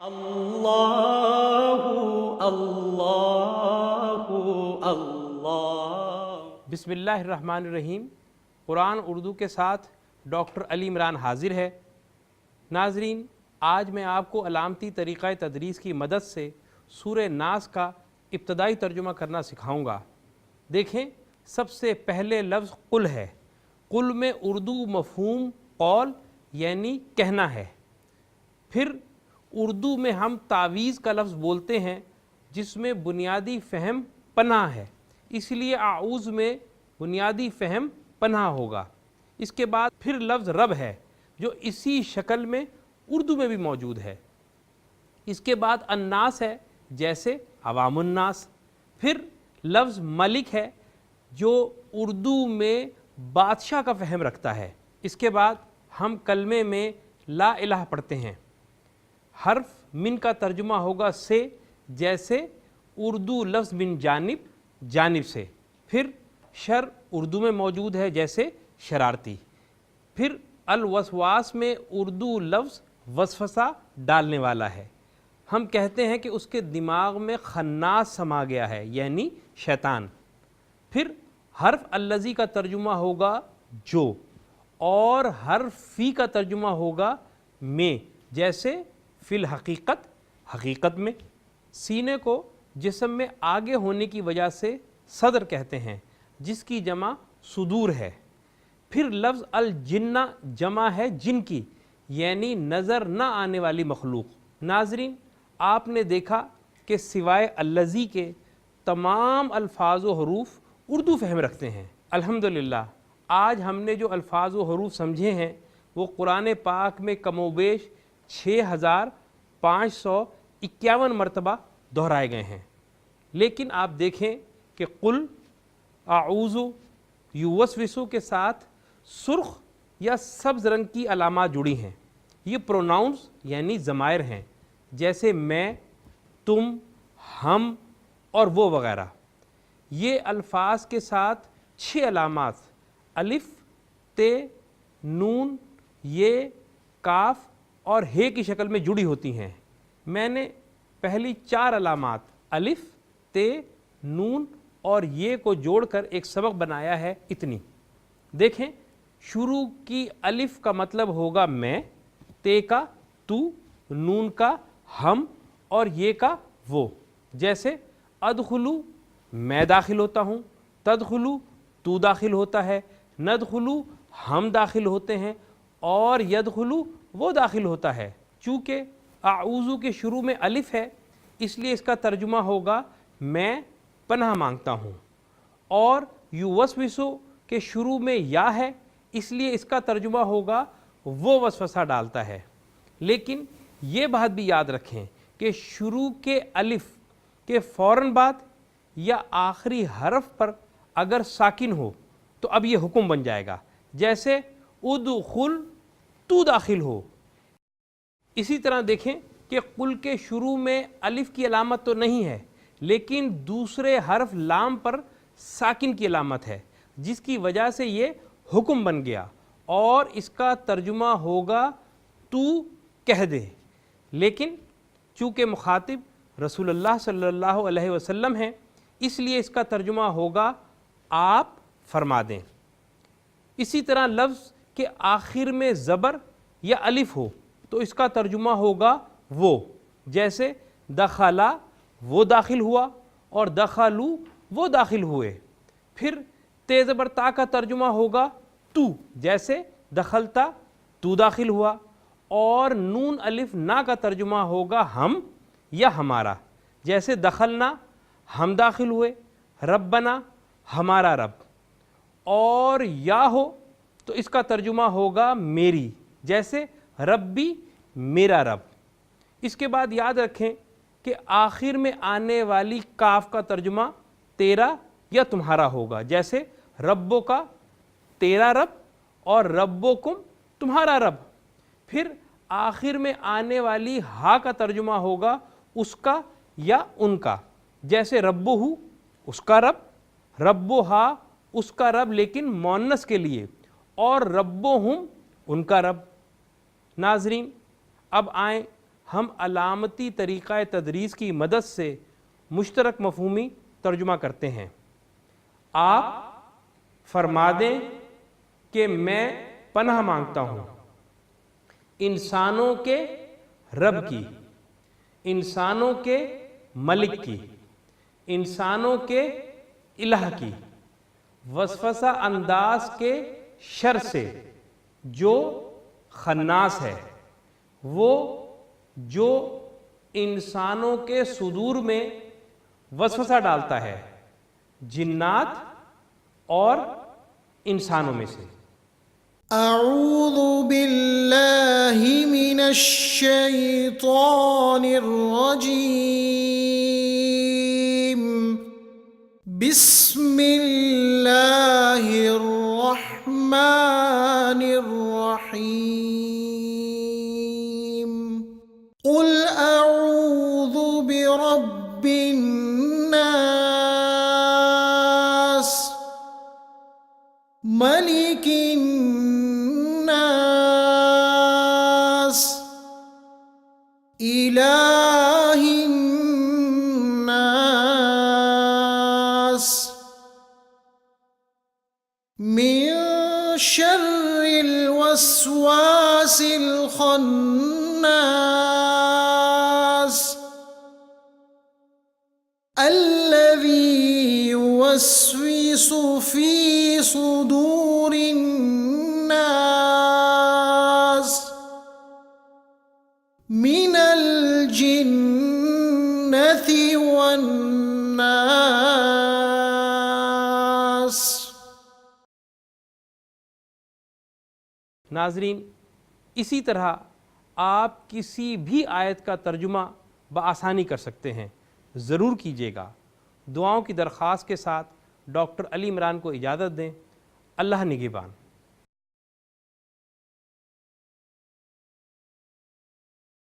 اللہ اللہ اللہ۔ بسم اللہ الرحمن الرحیم۔ قرآن اردو کے ساتھ ڈاکٹر علی عمران حاضر ہے۔ ناظرین، آج میں آپ کو علامتی طریقہ تدریس کی مدد سے سورہ ناس کا ابتدائی ترجمہ کرنا سکھاؤں گا۔ دیکھیں، سب سے پہلے لفظ قل ہے۔ قل میں اردو مفہوم قول یعنی کہنا ہے۔ پھر اردو میں ہم تعویذ کا لفظ بولتے ہیں جس میں بنیادی فہم پناہ ہے، اس لیے اعوذ میں بنیادی فہم پناہ ہوگا۔ اس کے بعد پھر لفظ رب ہے جو اسی شکل میں اردو میں بھی موجود ہے۔ اس کے بعد الناس ہے جیسے عوام الناس۔ پھر لفظ ملک ہے جو اردو میں بادشاہ کا فہم رکھتا ہے۔ اس کے بعد ہم کلمے میں لا الہ پڑھتے ہیں۔ حرف من کا ترجمہ ہوگا سے، جیسے اردو لفظ من جانب، جانب سے۔ پھر شر اردو میں موجود ہے جیسے شرارتی۔ پھر الوسواس میں اردو لفظ وسوسہ ڈالنے والا ہے۔ ہم کہتے ہیں کہ اس کے دماغ میں خناس سما گیا ہے یعنی شیطان۔ پھر حرف الذی کا ترجمہ ہوگا جو، اور حرف فی کا ترجمہ ہوگا میں، جیسے فی الحقیقت، حقیقت میں۔ سینے کو جسم میں آگے ہونے کی وجہ سے صدر کہتے ہیں جس کی جمع صدور ہے۔ پھر لفظ الجنہ جمع ہے جن کی، یعنی نظر نہ آنے والی مخلوق۔ ناظرین، آپ نے دیکھا کہ سوائے الذی کے تمام الفاظ و حروف اردو فہم رکھتے ہیں۔ الحمدللہ آج ہم نے جو الفاظ و حروف سمجھے ہیں وہ قرآن پاک میں کم و بیش 6551 مرتبہ دہرائے گئے ہیں۔ لیکن آپ دیکھیں کہ قل، اعوذ، یوسوسو کے ساتھ سرخ یا سبز رنگ کی علامات جڑی ہیں۔ یہ پروناؤنس یعنی ضمائر ہیں، جیسے میں، تم، ہم اور وہ وغیرہ۔ یہ الفاظ کے ساتھ 6 علامات الف، ت، نون، یہ، کاف اور ہے کی شکل میں جڑی ہوتی ہیں۔ میں نے پہلی 4 علامات الف، ت، نون اور یہ کو جوڑ کر ایک سبق بنایا ہے اتنی۔ دیکھیں، شروع کی الف کا مطلب ہوگا میں، ت کا تو، نون کا ہم اور یہ کا وہ۔ جیسے ادخلو میں داخل ہوتا ہوں، تدخلو تو داخل ہوتا ہے، ندخلو ہم داخل ہوتے ہیں اور یدخلو وہ داخل ہوتا ہے۔ چونکہ اعوذ کے شروع میں الف ہے اس لیے اس کا ترجمہ ہوگا میں پناہ مانگتا ہوں، اور یوسوسو کے شروع میں یا ہے اس لیے اس کا ترجمہ ہوگا وہ وسوسہ ڈالتا ہے۔ لیکن یہ بات بھی یاد رکھیں کہ شروع کے الف کے فوراً بعد یا آخری حرف پر اگر ساکن ہو تو اب یہ حکم بن جائے گا، جیسے ادخل تو داخل ہو۔ اسی طرح دیکھیں کہ قل کے شروع میں الف کی علامت تو نہیں ہے لیکن دوسرے حرف لام پر ساکن کی علامت ہے جس کی وجہ سے یہ حکم بن گیا، اور اس کا ترجمہ ہوگا تو کہہ دے۔ لیکن چونکہ مخاطب رسول اللہ صلی اللہ علیہ وسلم ہیں اس لیے اس کا ترجمہ ہوگا آپ فرما دیں۔ اسی طرح لفظ کے آخر میں زبر یا الف ہو تو اس کا ترجمہ ہوگا وہ، جیسے دخلا وہ داخل ہوا اور دخلو وہ داخل ہوئے۔ پھر ت زبر تا کا ترجمہ ہوگا تو، جیسے دخلتا تو داخل ہوا، اور نون الف نا کا ترجمہ ہوگا ہم یا ہمارا، جیسے دخلنا ہم داخل ہوئے، ربنا ہمارا رب، اور یا ہو تو اس کا ترجمہ ہوگا میری، جیسے ربی میرا رب۔ اس کے بعد یاد رکھیں کہ آخر میں آنے والی کاف کا ترجمہ تیرا یا تمہارا ہوگا، جیسے ربو کا تیرا رب اور ربکم تمہارا رب۔ پھر آخر میں آنے والی ہا کا ترجمہ ہوگا اس کا یا ان کا، جیسے ربو اس کا رب، ربو ہا اس کا رب لیکن مؤنث کے لیے، اور ربہم ان کا رب۔ ناظرین، اب آئیں ہم علامتی طریقہ تدریس کی مدد سے مشترک مفہومی ترجمہ کرتے ہیں۔ آپ فرما دیں کہ میں پناہ مانگتا ہوں انسانوں کے رب کی، انسانوں کے ملک کی، انسانوں کے الہ کی، وسوسہ انداز کے شر سے جو خناس ہے، وہ جو انسانوں کے صدور میں وسوسہ ڈالتا ہے، جنات اور انسانوں میں سے۔ اعوذ باللہ من الشیطان الرجیم، بسم اللہ الرحمن الرحیم، قل اعوذ برب الناس، ملک الناس، الہ الناس، من شر الوسواس الخناس، الذي يوسوس في صدور الناس من الجنة والناس۔ ناظرین، اسی طرح آپ کسی بھی آیت کا ترجمہ بآسانی کر سکتے ہیں، ضرور کیجیے گا۔ دعاؤں کی درخواست کے ساتھ ڈاکٹر علی عمران کو اجازت دیں۔ اللہ نگہبان۔